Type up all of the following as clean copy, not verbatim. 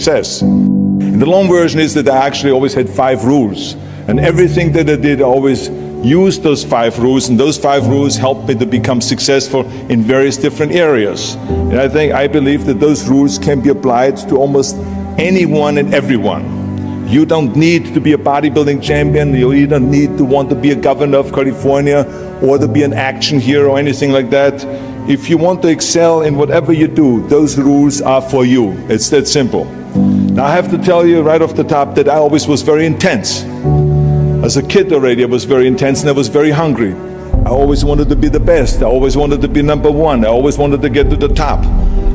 success. And the long version is that I actually always had 5 rules. And everything that I did, I always used those 5 rules, and those 5 rules helped me to become successful in various different areas. And I believe that those rules can be applied to almost anyone and everyone. You don't need to be a bodybuilding champion, you don't need to want to be a governor of California or to be an action hero or anything like that. If you want to excel in whatever you do, those rules are for you. It's that simple. Now I have to tell you right off the top that I always was very intense. As a kid already I was very intense and I was very hungry. I always wanted to be the best. I always wanted to be number 1. I always wanted to get to the top.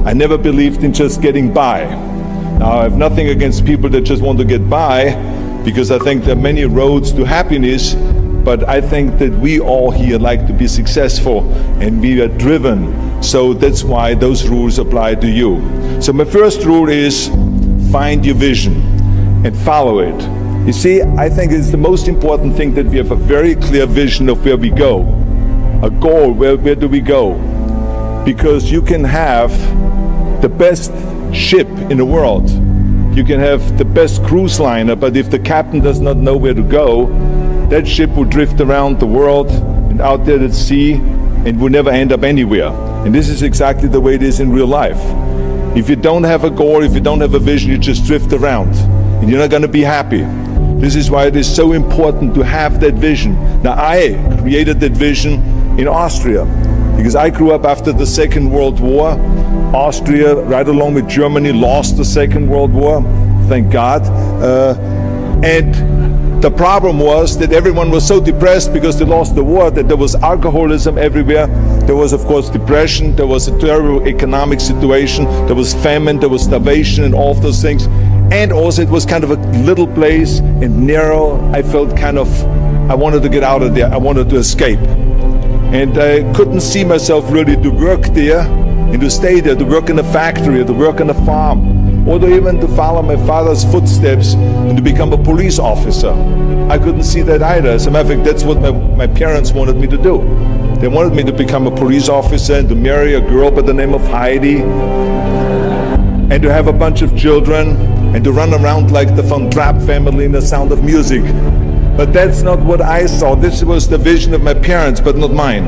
I never believed in just getting by. Now I have nothing against people that just want to get by, because I think there are many roads to happiness, but I think that we all here like to be successful and we are driven. So that's why those rules apply to you. So my first rule is find your vision and follow it. You see, I think it's the most important thing that we have a very clear vision of where we go. A goal, where do we go? Because you can have the best ship in the world. You can have the best cruise liner, but if the captain does not know where to go, that ship will drift around the world and out there at sea and will never end up anywhere. And this is exactly the way it is in real life. If you don't have a goal, if you don't have a vision, you just drift around and you're not going to be happy. This is why it is so important to have that vision. Now I created that vision in Austria because I grew up after the Second World War. Austria, right along with Germany, lost the Second World War, thank God. And the problem was that everyone was so depressed because they lost the war that there was alcoholism everywhere. There was, of course, depression. There was a terrible economic situation. There was famine. There was starvation and all of those things. And also it was kind of a little place and narrow. I felt I wanted to get out of there. I wanted to escape. And I couldn't see myself really to work there and to stay there, to work in a factory, or to work on a farm, or to even to follow my father's footsteps and to become a police officer. I couldn't see that either. As a matter of fact, that's what my parents wanted me to do. They wanted me to become a police officer and to marry a girl by the name of Heidi and to have a bunch of children and to run around like the Von Trapp family in The Sound of Music. But that's not what I saw. This was the vision of my parents, but not mine.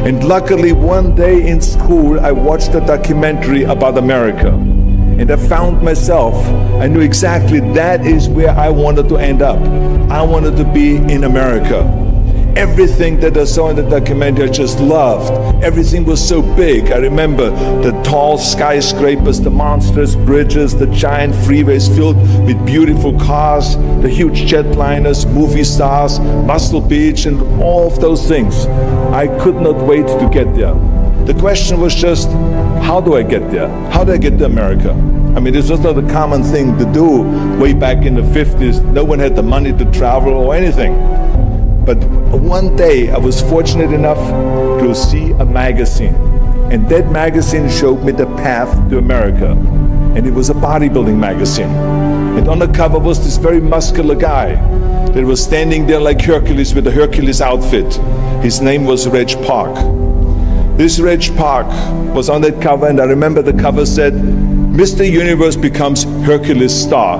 And luckily, one day in school, I watched a documentary about America. And I found myself, I knew exactly that is where I wanted to end up. I wanted to be in America. Everything that I saw in the documentary I just loved. Everything was so big. I remember the tall skyscrapers, the monstrous bridges, the giant freeways filled with beautiful cars, the huge jetliners, movie stars, Muscle Beach, and all of those things. I could not wait to get there. The question was just, how do I get there? How do I get to America? I mean, this was not a common thing to do way back in the 50s. No one had the money to travel or anything. But one day I was fortunate enough to see a magazine, and that magazine showed me the path to America. And it was a bodybuilding magazine. And on the cover was this very muscular guy that was standing there like Hercules with a Hercules outfit. His name was Reg Park. This Reg Park was on that cover, and I remember the cover said, Mr. Universe becomes Hercules star.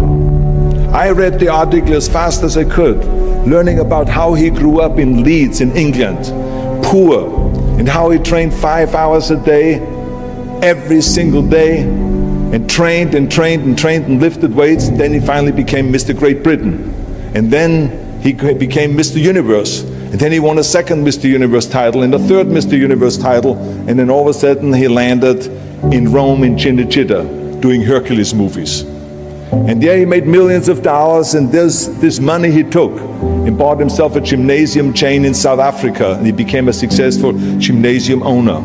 I read the article as fast as I could, learning about how he grew up in Leeds in England, poor, and how he trained 5 hours a day, every single day, and trained and trained and trained and lifted weights, and then he finally became Mr. Great Britain. And then he became Mr. Universe, and then he won a second Mr. Universe title and a third Mr. Universe title, and then all of a sudden he landed in Rome in Cinecittà doing Hercules movies. And there he made millions of dollars, and this money he took and bought himself a gymnasium chain in South Africa, and he became a successful gymnasium owner.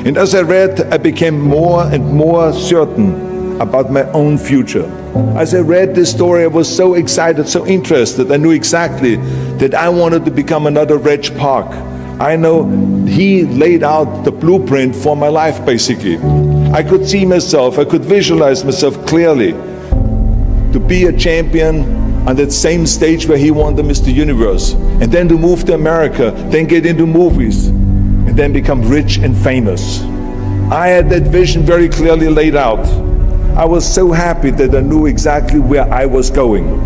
And as I read, I became more and more certain about my own future. As I read this story, I was so excited, so interested. I knew exactly that I wanted to become another Reg Park. I know he laid out the blueprint for my life, basically. I could see myself, I could visualize myself clearly to be a champion on that same stage where he won the Mr. Universe, and then to move to America, then get into movies, and then become rich and famous. I had that vision very clearly laid out. I was so happy that I knew exactly where I was going.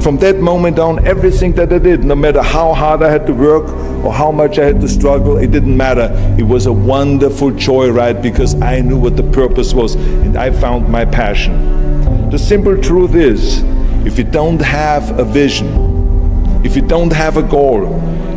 From that moment on, everything that I did, no matter how hard I had to work or how much I had to struggle, it didn't matter. It was a wonderful joyride because I knew what the purpose was and I found my passion. The simple truth is, if you don't have a vision, if you don't have a goal,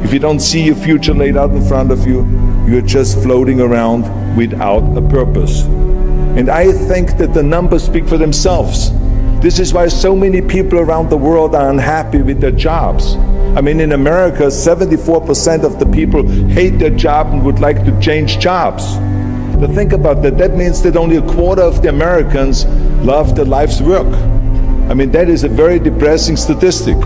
if you don't see your future laid out in front of you, you're just floating around without a purpose. And I think that the numbers speak for themselves. This is why so many people around the world are unhappy with their jobs. I mean, in America, 74% of the people hate their job and would like to change jobs. But think about that. That means that only a quarter of the Americans love their life's work. I mean, that is a very depressing statistic.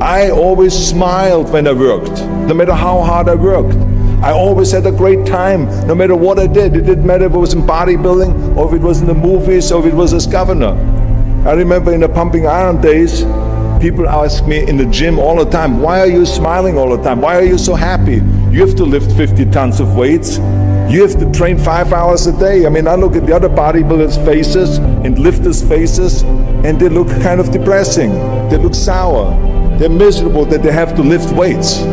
I always smiled when I worked, no matter how hard I worked. I always had a great time, no matter what I did. It didn't matter if it was in bodybuilding, or if it was in the movies, or if it was as governor. I remember in the pumping iron days, people ask me in the gym all the time, why are you smiling all the time? Why are you so happy? You have to lift 50 tons of weights. You have to train 5 hours a day. I mean, I look at the other bodybuilders' faces and lifters' faces, and they look kind of depressing. They look sour. They're miserable that they have to lift weights.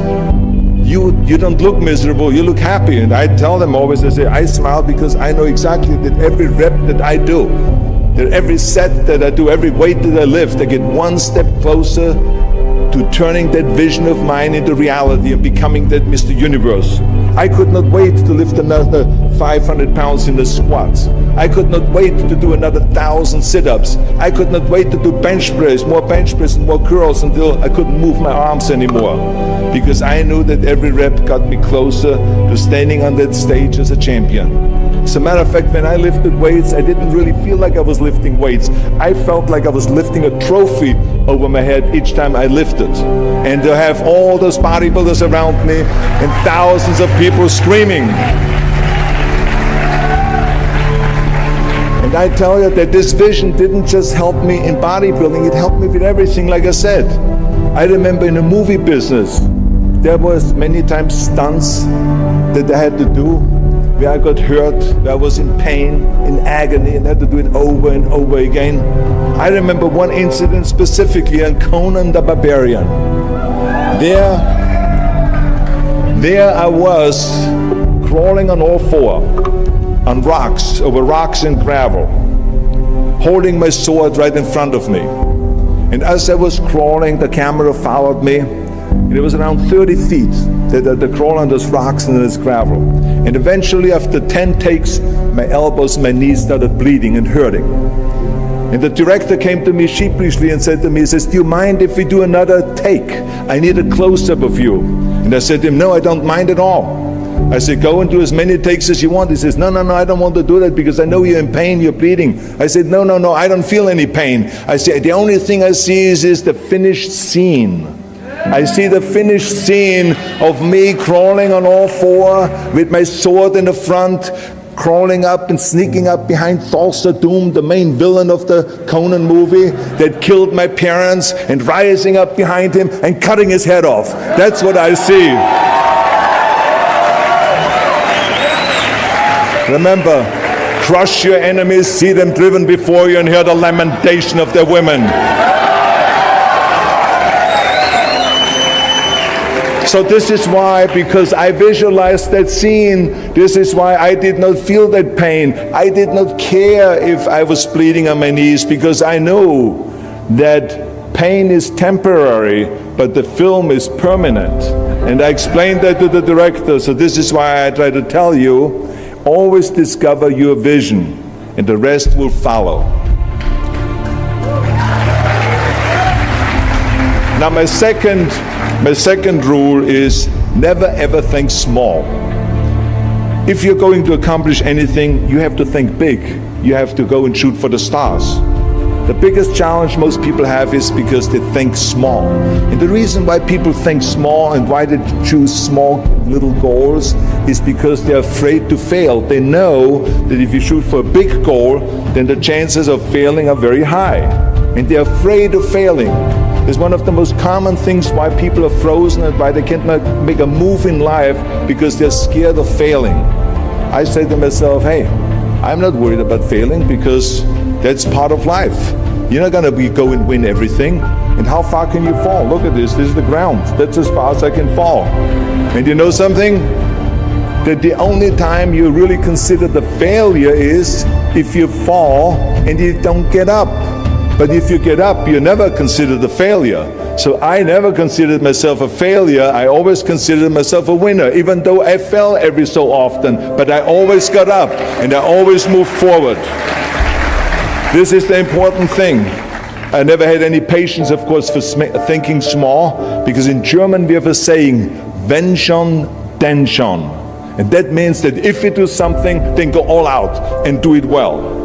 You don't look miserable, you look happy. And I tell them always, I say, I smile because I know exactly that every rep that I do, that every set that I do, every weight that I lift, I get one step closer to turning that vision of mine into reality and becoming that Mr. Universe. I could not wait to lift another 500 pounds in the squats. I could not wait to do another 1,000 sit-ups. I could not wait to do bench press, more bench press and more curls until I couldn't move my arms anymore. Because I knew that every rep got me closer to standing on that stage as a champion. As a matter of fact, when I lifted weights, I didn't really feel like I was lifting weights. I felt like I was lifting a trophy over my head each time I lifted. And to have all those bodybuilders around me and thousands of people screaming. And I tell you that this vision didn't just help me in bodybuilding, it helped me with everything, like I said. I remember in the movie business, there was many times stunts that I had to do where I got hurt, where I was in pain, in agony, and had to do it over and over again. I remember one incident specifically on Conan the Barbarian. There I was crawling on all four, on rocks, over rocks and gravel, holding my sword right in front of me. And as I was crawling, the camera followed me. And it was around 30 feet that I crawl on those rocks and this gravel. And eventually, after 10 takes, my elbows, my knees started bleeding and hurting. And the director came to me sheepishly and said to me, he says, do you mind if we do another take? I need a close-up of you. And I said to him, no, I don't mind at all. I said, go and do as many takes as you want. He says, no, I don't want to do that because I know you're in pain, you're bleeding. I said, no, I don't feel any pain. I said, the only thing I see is the finished scene. I see the finished scene of me crawling on all four with my sword in the front, crawling up and sneaking up behind Thulsa Doom, the main villain of the Conan movie that killed my parents, and rising up behind him and cutting his head off. That's what I see. Remember, crush your enemies, see them driven before you, and hear the lamentation of their women. So this is why, because I visualized that scene, this is why I did not feel that pain. I did not care if I was bleeding on my knees, because I knew that pain is temporary, but the film is permanent. And I explained that to the director, so this is why I try to tell you, always discover your vision, and the rest will follow. Now my second rule is never ever think small. If you're going to accomplish anything, you have to think big. You have to go and shoot for the stars. The biggest challenge most people have is because they think small. And the reason why people think small and why they choose small little goals is because they're afraid to fail. They know that if you shoot for a big goal, then the chances of failing are very high. And they're afraid of failing. It's one of the most common things why people are frozen and why they can't make a move in life, because they're scared of failing. I say to myself, hey, I'm not worried about failing because That's part of life. You're not gonna go and win everything. And how far can you fall? Look at this is the ground. That's as far as I can fall. And you know something? That the only time you really consider the failure is if you fall and you don't get up. But if you get up, you never consider the failure. So I never considered myself a failure. I always considered myself a winner, even though I fell every so often. But I always got up and I always moved forward. This is the important thing. I never had any patience, of course, for thinking small, because in German we have a saying, wenn schon, denn schon. And that means that if you do something, then go all out and do it well.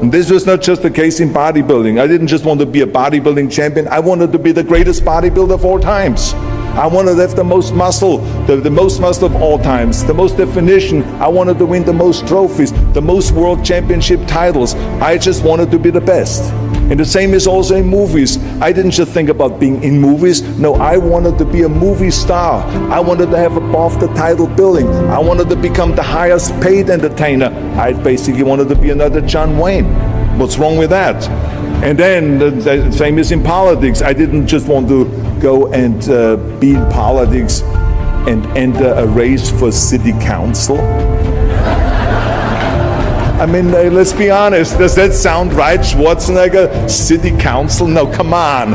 And this was not just the case in bodybuilding. I didn't just want to be a bodybuilding champion. I wanted to be the greatest bodybuilder of all times. I wanted to have the most muscle, the most muscle of all times, the most definition. I wanted to win the most trophies, the most world championship titles. I just wanted to be the best. And the same is also in movies. I didn't just think about being in movies. No, I wanted to be a movie star. I wanted to have above the title billing. I wanted to become the highest paid entertainer. I basically wanted to be another John Wayne. What's wrong with that? And then the same is in politics. I didn't just want to go and be in politics and enter a race for city council. I mean, let's be honest, does that sound right? Schwarzenegger, city council? No, come on.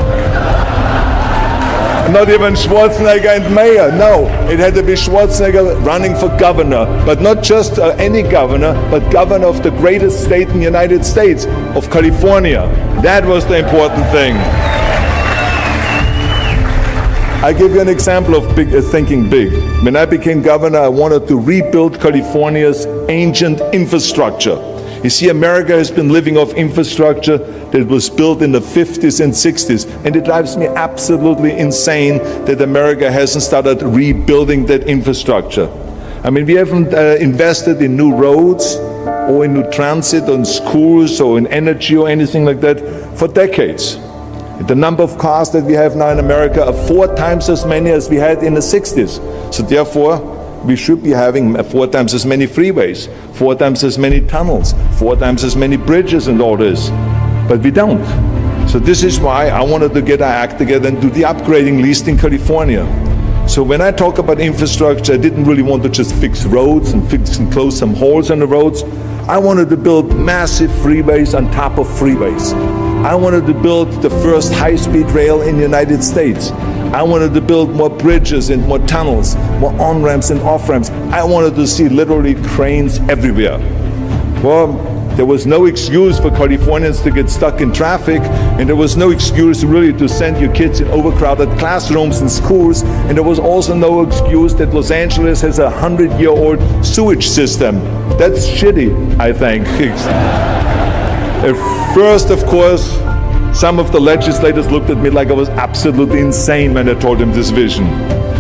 Not even Schwarzenegger and mayor. No, it had to be Schwarzenegger running for governor, but not just any governor, but governor of the greatest state in the United States, of California. That was the important thing. I give you an example of thinking big. When I became governor, I wanted to rebuild California's ancient infrastructure. You see, America has been living off infrastructure that was built in the 50s and 60s, and it drives me absolutely insane that America hasn't started rebuilding that infrastructure. I mean, we haven't invested in new roads or in new transit, or in schools, or in energy, or anything like that for decades. The number of cars that we have now in America are 4 times as many as we had in the 60s. So therefore, we should be having 4 times as many freeways, 4 times as many tunnels, 4 times as many bridges and all this. But we don't. So this is why I wanted to get our act together and do the upgrading, at least in California. So when I talk about infrastructure, I didn't really want to just fix roads and fix and close some holes on the roads. I wanted to build massive freeways on top of freeways. I wanted to build the first high-speed rail in the United States. I wanted to build more bridges and more tunnels, more on-ramps and off-ramps. I wanted to see literally cranes everywhere. Well, there was no excuse for Californians to get stuck in traffic, and there was no excuse really to send your kids in overcrowded classrooms in schools, and there was also no excuse that Los Angeles has a 100-year-old sewage system. That's shitty, I think. At first, of course, some of the legislators looked at me like I was absolutely insane when I told them this vision.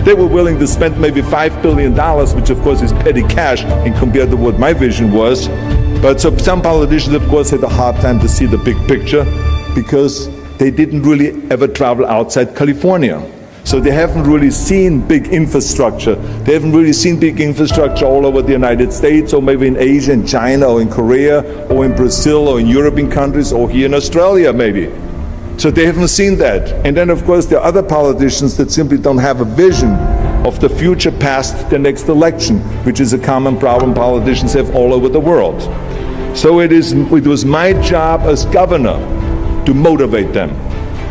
They were willing to spend maybe $5 billion, which of course is petty cash in compared to what my vision was. But so some politicians, of course, had a hard time to see the big picture because they didn't really ever travel outside California. So they haven't really seen big infrastructure. They haven't really seen big infrastructure all over the United States, or maybe in Asia, in China, or in Korea, or in Brazil, or in European countries, or here in Australia maybe. So they haven't seen that. And then of course there are other politicians that simply don't have a vision of the future past the next election, which is a common problem politicians have all over the world. So it was my job as governor to motivate them,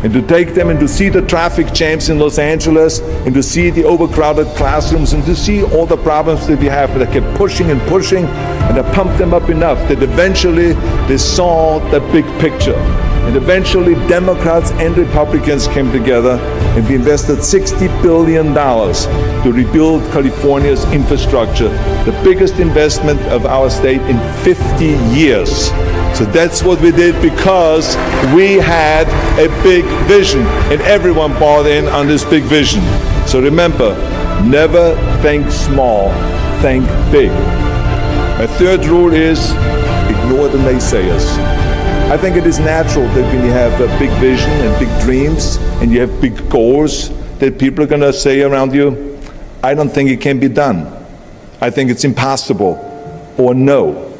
and to take them and to see the traffic jams in Los Angeles, and to see the overcrowded classrooms, and to see all the problems that we have. That kept pushing and pushing, and I pumped them up enough that eventually they saw the big picture. And eventually Democrats and Republicans came together, and we invested $60 billion to rebuild California's infrastructure, the biggest investment of our state in 50 years. So that's what we did because we had a big vision, and everyone bought in on this big vision. So remember, never think small, think big. My third rule is ignore the naysayers. I think it is natural that when you have a big vision and big dreams and you have big goals, that people are going to say around you, I don't think it can be done. I think it's impossible, or no.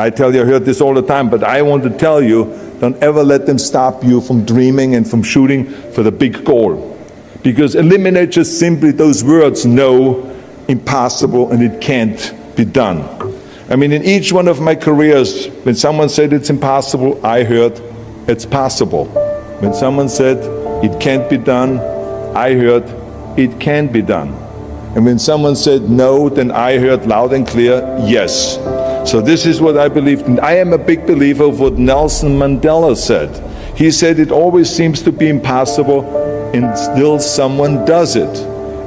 I tell you, I heard this all the time, but I want to tell you, don't ever let them stop you from dreaming and from shooting for the big goal. Because eliminate just simply those words, no, impossible, and it can't be done. I mean, in each one of my careers, when someone said it's impossible, I heard it's possible. When someone said it can't be done, I heard it can be done. And when someone said no, then I heard loud and clear, yes. So this is what I believed in. I am a big believer of what Nelson Mandela said. He said it always seems to be impossible and still someone does it.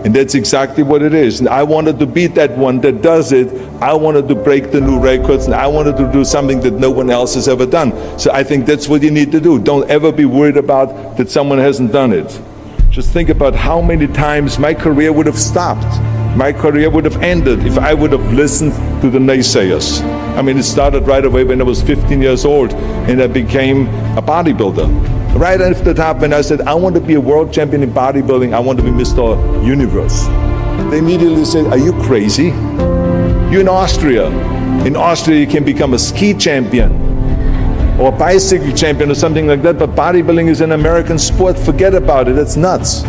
And that's exactly what it is. And I wanted to be that one that does it. I wanted to break the new records, and I wanted to do something that no one else has ever done. So I think that's what you need to do. Don't ever be worried about that someone hasn't done it. Just think about how many times my career would have stopped. My career would have ended if I would have listened to the naysayers. I mean, it started right away when I was 15 years old and I became a bodybuilder. Right after that, when I said, I want to be a world champion in bodybuilding, I want to be Mr. Universe. They immediately said, are you crazy? You're in Austria. In Austria, you can become a ski champion or a bicycle champion or something like that, but bodybuilding is an American sport. Forget about it, it's nuts.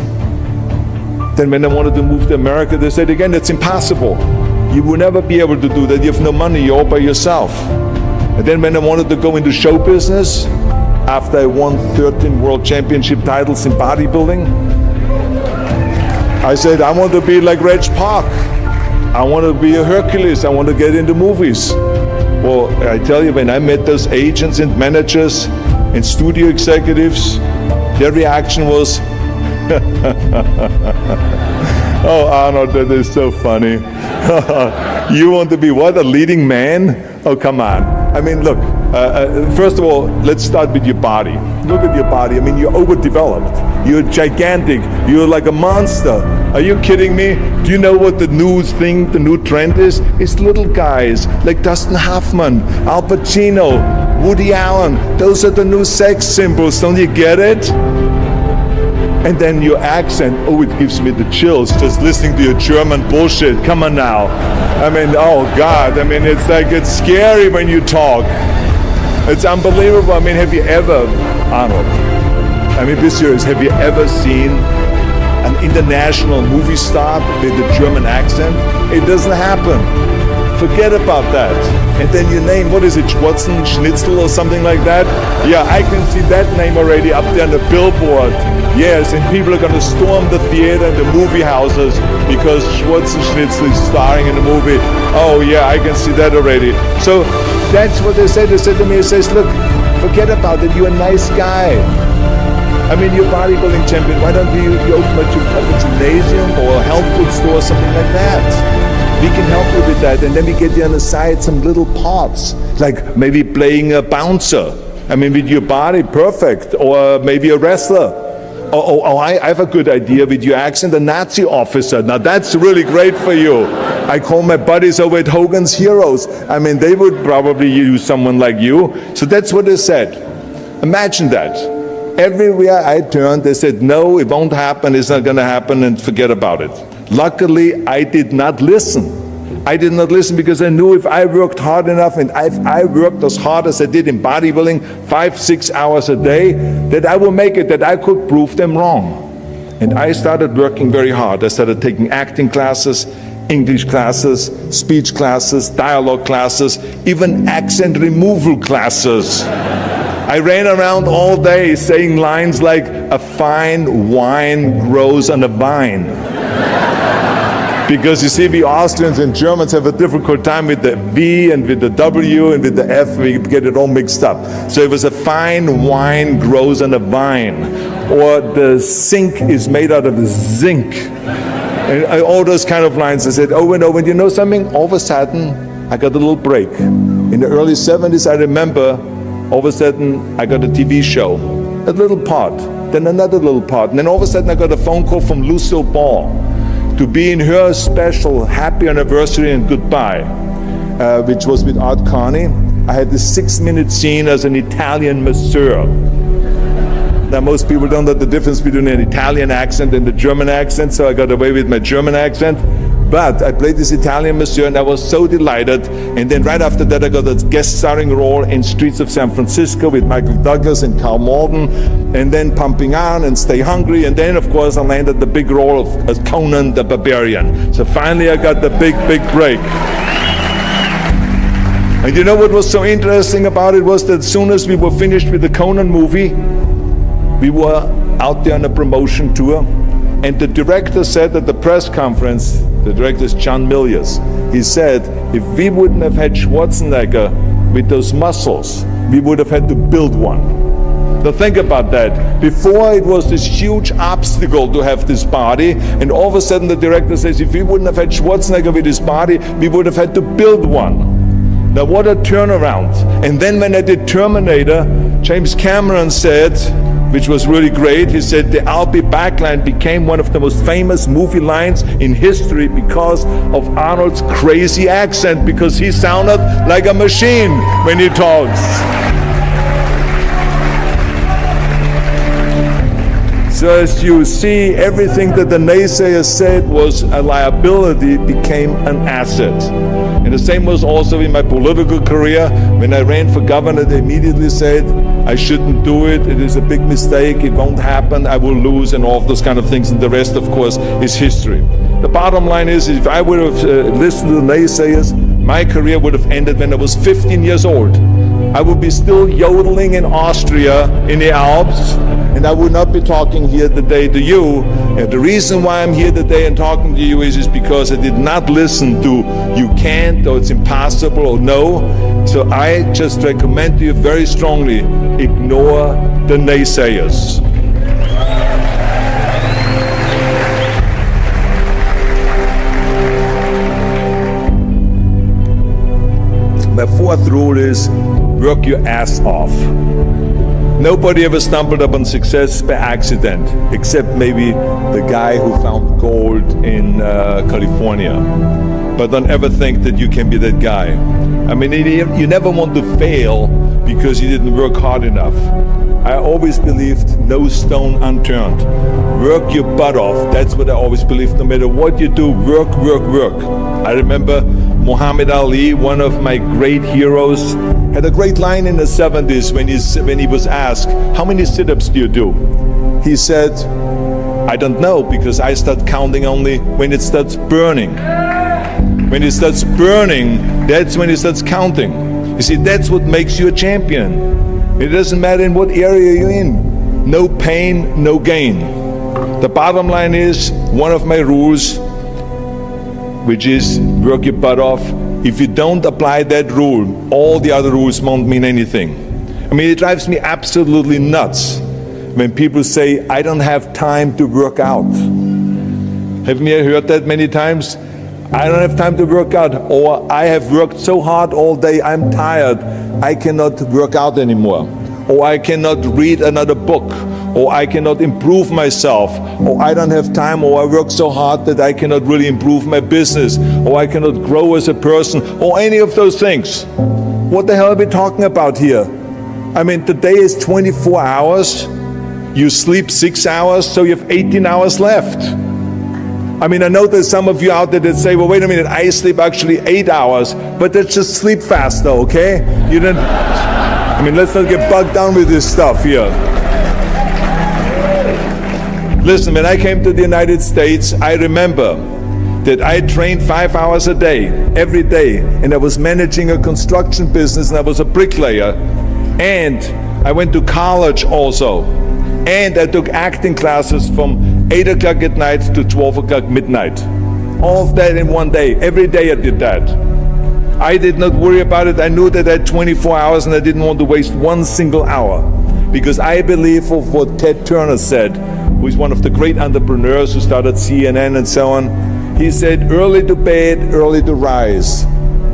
Then when I wanted to move to America, they said again, it's impossible. You will never be able to do that. You have no money, you're all by yourself. And then when I wanted to go into show business, after I won 13 world championship titles in bodybuilding, I said, I want to be like Reg Park. I want to be a Hercules. I want to get into movies. Well, I tell you, when I met those agents and managers and studio executives, their reaction was, oh, Arnold, that is so funny. You want to be what, a leading man? Oh, come on. I mean, look, first of all, let's start with your body. Look at your body. I mean, you're overdeveloped. You're gigantic. You're like a monster. Are you kidding me? Do you know what the new thing, the new trend is? It's little guys like Dustin Hoffman, Al Pacino, Woody Allen. Those are the new sex symbols. Don't you get it? And then your accent, oh, it gives me the chills just listening to your German bullshit. Come on now. I mean, oh God, I mean, it's like, it's scary when you talk. It's unbelievable. I mean, have you ever, Arnold, I mean, be serious, have you ever seen an international movie star with a German accent? It doesn't happen. Forget about that. And then your name, what is it, Schwarzen, Schnitzel or something like that? Yeah, I can see that name already up there on the billboard. Yes, and people are going to storm the theater and the movie houses because Schwarzen Schnitzel is starring in the movie. Oh yeah, I can see that already. So that's what they said. They said to me, it says, look, forget about it, you're a nice guy. I mean, you're a bodybuilding champion. Why don't you open a gymnasium or a health food store or something like that? We can help you with that, and then we get you on the side some little parts, like maybe playing a bouncer. I mean, with your body, perfect, or maybe a wrestler. Oh, I have a good idea with your accent, a Nazi officer. Now that's really great for you. I call my buddies over at Hogan's Heroes. I mean, they would probably use someone like you. So that's what they said. Imagine that. Everywhere I turned, they said, no, it won't happen, it's not going to happen, and forget about it. Luckily, I did not listen. I did not listen because I knew if I worked hard enough and if I worked as hard as I did in bodybuilding, 5-6 hours a day, that I will make it, that I could prove them wrong. And I started working very hard. I started taking acting classes, English classes, speech classes, dialogue classes, even accent removal classes. I ran around all day saying lines like, a fine wine grows on a vine. Because you see, we Austrians and Germans have a difficult time with the V and with the W and with the F, we get it all mixed up. So it was a fine wine grows on a vine, or the sink is made out of zinc. And all those kind of lines. I said over and over, and you know something? All of a sudden, I got a little break. In the early 70s, I remember, all of a sudden, I got a TV show, a little part, then another little part, and then all of a sudden I got a phone call from Lucille Ball to be in her special Happy Anniversary and Goodbye, which was with Art Carney. I had this 6-minute scene as an Italian masseur. Now most people don't know the difference between an Italian accent and the German accent, so I got away with my German accent. But I played this Italian monsieur and I was so delighted. And then right after that I got a guest starring role in Streets of San Francisco with Michael Douglas and Carl Malden, and then Pumping Iron and Stay Hungry, and then of course I landed the big role of as Conan the Barbarian. So finally I got the big break. And you know what was so interesting about it was that as soon as we were finished with the Conan movie, we were out there on a promotion tour, and the director said at the press conference, the director is John Milius, he said, if we wouldn't have had Schwarzenegger with those muscles, we would have had to build one. Now think about that. Before it was this huge obstacle to have this body, and all of a sudden the director says, if we wouldn't have had Schwarzenegger with his body, we would have had to build one. Now what a turnaround. And then when I did Terminator, James Cameron said, which was really great, he said the I'll be back line became one of the most famous movie lines in history because of Arnold's crazy accent, because he sounded like a machine when he talks. So as you see, everything that the naysayers said was a liability became an asset. And the same was also in my political career. When I ran for governor, they immediately said, I shouldn't do it, it is a big mistake, it won't happen, I will lose, and all of those kind of things. And the rest, of course, is history. The bottom line is, if I would have listened to the naysayers, my career would have ended when I was 15 years old. I would be still yodeling in Austria in the Alps, and I would not be talking here today to you. And the reason why I'm here today and talking to you is because I did not listen to you can't, or it's impossible, or no. So I just recommend to you very strongly, ignore the naysayers. My fourth rule is work your ass off. Nobody ever stumbled upon success by accident, except maybe the guy who found gold in California. But don't ever think that you can be that guy. I mean, you never want to fail because you didn't work hard enough. I always believed no stone unturned. Work your butt off. That's what I always believed. No matter what you do, work, work, work. I remember Muhammad Ali, one of my great heroes, had a great line in the 70s when he was asked, how many sit-ups do you do? He said, I don't know, because I start counting only when it starts burning. When it starts burning, that's when it starts counting. You see, that's what makes you a champion. It doesn't matter in what area you're in. No pain, no gain. The bottom line is, one of my rules, which is work your butt off. If you don't apply that rule, all the other rules won't mean anything. I mean, it drives me absolutely nuts when people say, I don't have time to work out. Haven't you heard that many times? I don't have time to work out, or I have worked so hard all day, I'm tired, I cannot work out anymore, or I cannot read another book, or I cannot improve myself, or I don't have time, or I work so hard that I cannot really improve my business, or I cannot grow as a person, or any of those things. What the hell are we talking about here? I mean, the day is 24 hours, you sleep 6 hours, so you have 18 hours left. I mean, I know there's some of you out there that say, well, wait a minute, I sleep actually 8 hours, but that's just sleep faster, okay? You didn't, I mean, let's not get bogged down with this stuff here. Listen, when I came to the United States, I remember that I trained 5 hours a day, every day, and I was managing a construction business, and I was a bricklayer, and I went to college also, and I took acting classes from 8 o'clock at night to 12 o'clock midnight. All of that in one day. Every day I did that. I did not worry about it. I knew that I had 24 hours and I didn't want to waste one single hour. Because I believe of what Ted Turner said, who is one of the great entrepreneurs who started CNN and so on. He said, early to bed, early to rise.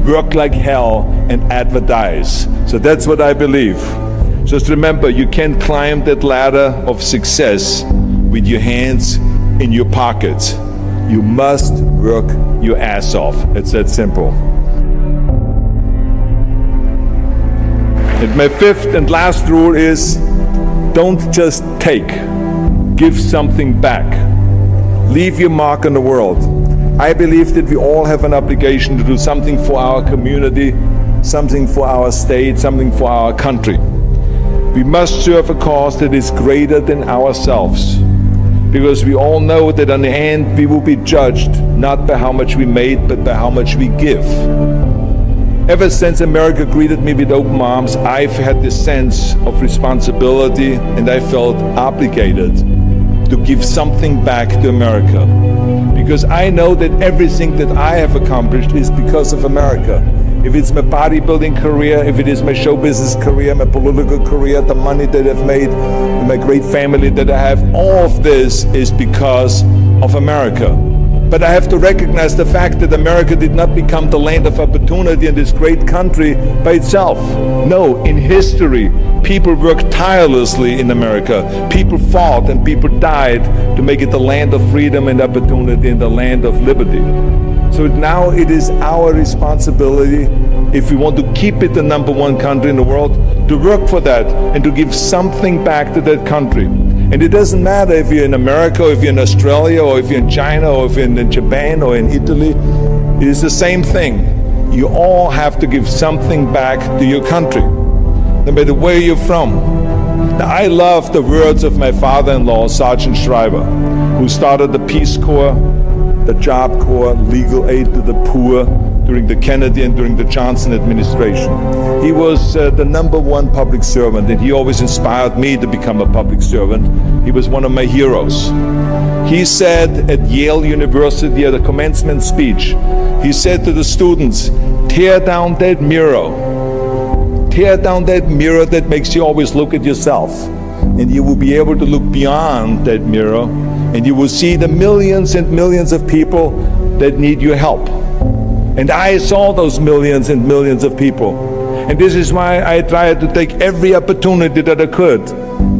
Work like hell and advertise. So that's what I believe. Just remember, you can't climb that ladder of success with your hands in your pockets. You must work your ass off. It's that simple. And my fifth and last rule is, don't just take. Give something back. Leave your mark on the world. I believe that we all have an obligation to do something for our community, something for our state, something for our country. We must serve a cause that is greater than ourselves, because we all know that in the end we will be judged not by how much we made, but by how much we give. Ever since America greeted me with open arms, I've had this sense of responsibility, and I felt obligated to give something back to America. Because I know that everything that I have accomplished is because of America. If it's my bodybuilding career, if it is my show business career, my political career, the money that I've made, my great family that I have, all of this is because of America. But I have to recognize the fact that America did not become the land of opportunity in this great country by itself. No, in history, people worked tirelessly in America. People fought and people died to make it the land of freedom and opportunity and the land of liberty. So now it is our responsibility, if we want to keep it the #1 country in the world, to work for that and to give something back to that country. And it doesn't matter if you're in America, or if you're in Australia, or if you're in China, or if you're in Japan, or in Italy. It is the same thing. You all have to give something back to your country, no matter where you're from. Now, I love the words of my father-in-law, Sergeant Shriver, who started the Peace Corps, the Job Corps, legal aid to the poor during the Kennedy and during the Johnson administration. He was the #1 public servant, and he always inspired me to become a public servant. He was one of my heroes. He said at Yale University at a commencement speech, he said to the students, tear down that mirror. Tear down that mirror that makes you always look at yourself. And you will be able to look beyond that mirror, and you will see the millions and millions of people that need your help. And I saw those millions and millions of people. And this is why I tried to take every opportunity that I could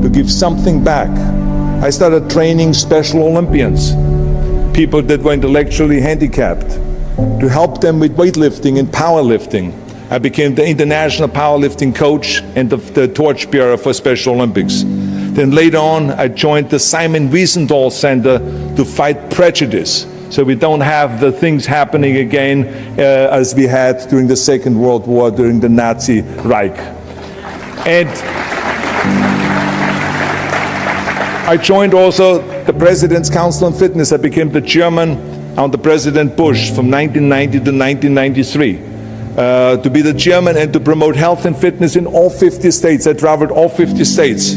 to give something back. I started training Special Olympians, people that were intellectually handicapped, to help them with weightlifting and powerlifting. I became the international powerlifting coach and the torchbearer for Special Olympics. Then later on, I joined the Simon Wiesenthal Center to fight prejudice, so we don't have the things happening again as we had during the Second World War, during the Nazi Reich. And I joined also the President's Council on Fitness. I became the chairman under President Bush from 1990 to 1993. To be the chairman and to promote health and fitness in all 50 states. I traveled all 50 states.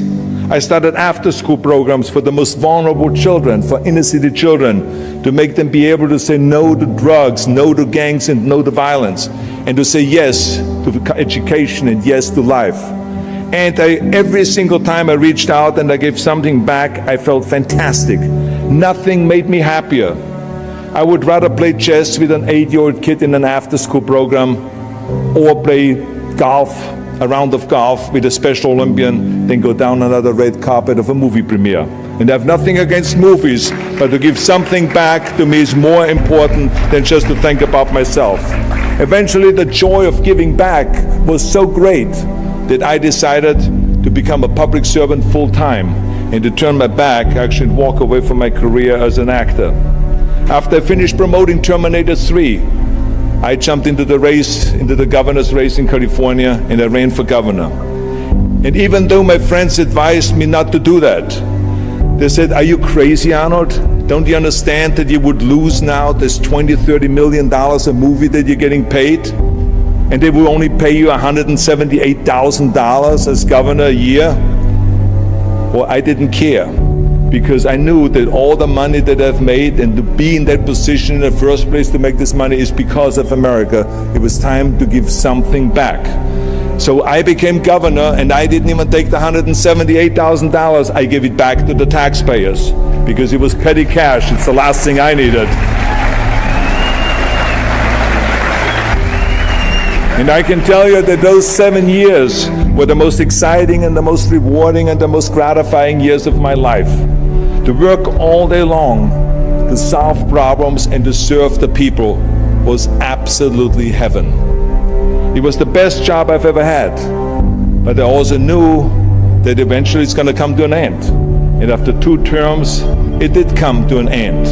I started after-school programs for the most vulnerable children, for inner-city children, to make them be able to say no to drugs, no to gangs, and no to violence, and to say yes to education and yes to life. And every single time I reached out and I gave something back, I felt fantastic. Nothing made me happier. I would rather play chess with an 8-year-old kid in an after-school program, or play golf, a round of golf with a Special Olympian, than go down another red carpet of a movie premiere. And I have nothing against movies, but to give something back to me is more important than just to think about myself. Eventually, the joy of giving back was so great that I decided to become a public servant full-time and to turn my back, actually, and walk away from my career as an actor. After I finished promoting Terminator 3, I jumped into the race, into the governor's race in California, and I ran for governor. And even though my friends advised me not to do that, they said, "Are you crazy, Arnold? Don't you understand that you would lose now this $20, $30 million a movie that you're getting paid? And they will only pay you $178,000 as governor a year?" Well, I didn't care, because I knew that all the money that I've made and to be in that position in the first place to make this money is because of America. It was time to give something back. So I became governor, and I didn't even take the $178,000. I gave it back to the taxpayers because it was petty cash. It's the last thing I needed. And I can tell you that those 7 years were the most exciting and the most rewarding and the most gratifying years of my life. To work all day long, to solve problems and to serve the people was absolutely heaven. It was the best job I've ever had. But I also knew that eventually it's going to come to an end. And after 2 terms, it did come to an end.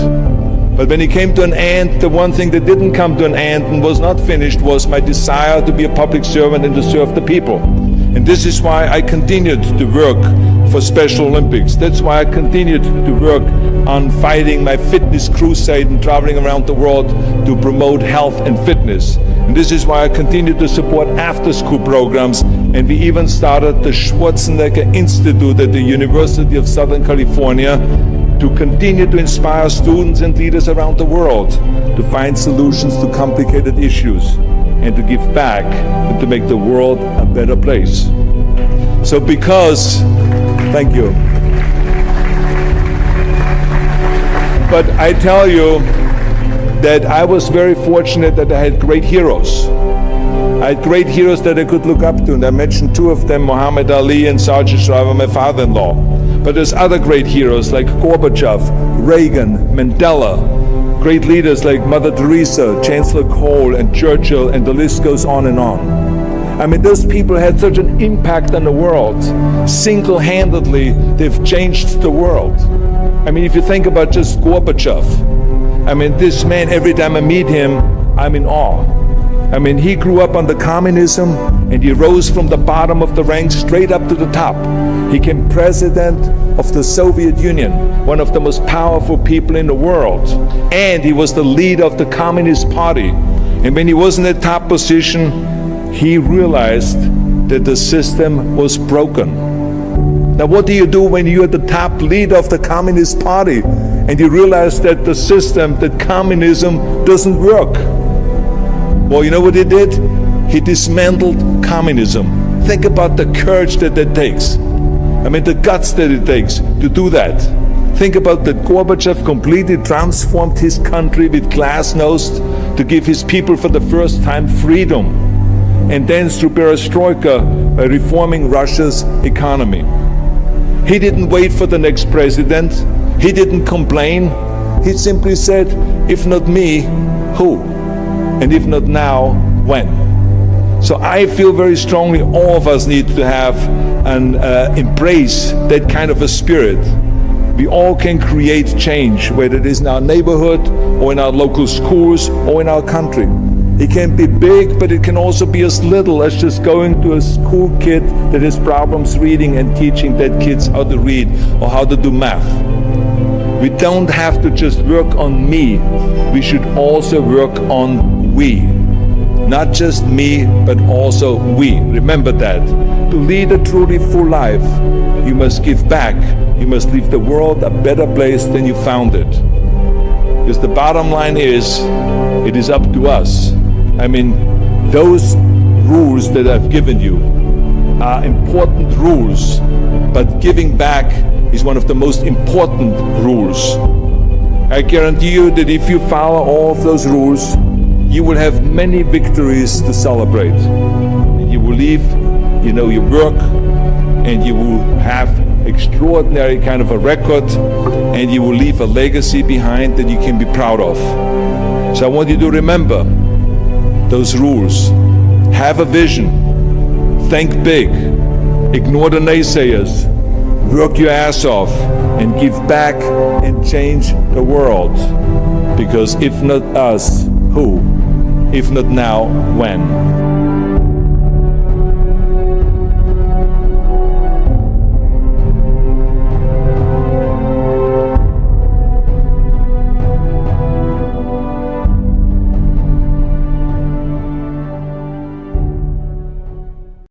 But when it came to an end, the one thing that didn't come to an end and was not finished was my desire to be a public servant and to serve the people. And this is why I continued to work for Special Olympics. That's why I continued to work on fighting my fitness crusade and traveling around the world to promote health and fitness. And this is why I continue to support after-school programs, and we even started the Schwarzenegger Institute at the University of Southern California to continue to inspire students and leaders around the world to find solutions to complicated issues and to give back and to make the world a better place. So thank you. But I tell you that I was very fortunate that I had great heroes. I had great heroes that I could look up to, and I mentioned two of them, Muhammad Ali and Sergeant Shriver, my father-in-law. But there's other great heroes like Gorbachev, Reagan, Mandela, great leaders like Mother Teresa, Chancellor Kohl, and Churchill, and the list goes on and on. I mean, those people had such an impact on the world. Single-handedly, they've changed the world. I mean, if you think about just Gorbachev, I mean, this man, every time I meet him, I'm in awe. I mean, he grew up under communism, and he rose from the bottom of the ranks straight up to the top. He became president of the Soviet Union, one of the most powerful people in the world. And he was the leader of the Communist Party. And when he was in the top position, he realized that the system was broken. Now, what do you do when you're the top leader of the Communist Party and you realize that the system, that communism doesn't work? Well, you know what he did? He dismantled communism. Think about the courage that takes. I mean, the guts that it takes to do that. Think about that Gorbachev completely transformed his country with glasnost to give his people for the first time freedom. And then through perestroika, by reforming Russia's economy. He didn't wait for the next president. He didn't complain. He simply said, if not me, who? And if not now, when? So I feel very strongly all of us need to have and embrace that kind of a spirit. We all can create change, whether it is in our neighborhood or in our local schools or in our country. It can be big, but it can also be as little as just going to a school kid that has problems reading and teaching that kids how to read or how to do math. We don't have to just work on me. We should also work on we. Not just me, but also we. Remember that. To lead a truly full life, you must give back. You must leave the world a better place than you found it. Because the bottom line is, it is up to us. I mean, those rules that I've given you are important rules, but giving back is one of the most important rules. I guarantee you that if you follow all of those rules, you will have many victories to celebrate. And you will leave, your work, and you will have extraordinary kind of a record, and you will leave a legacy behind that you can be proud of. So I want you to remember those rules. Have a vision. Think big. Ignore the naysayers. Work your ass off and give back and change the world. Because if not us, who? If not now, when?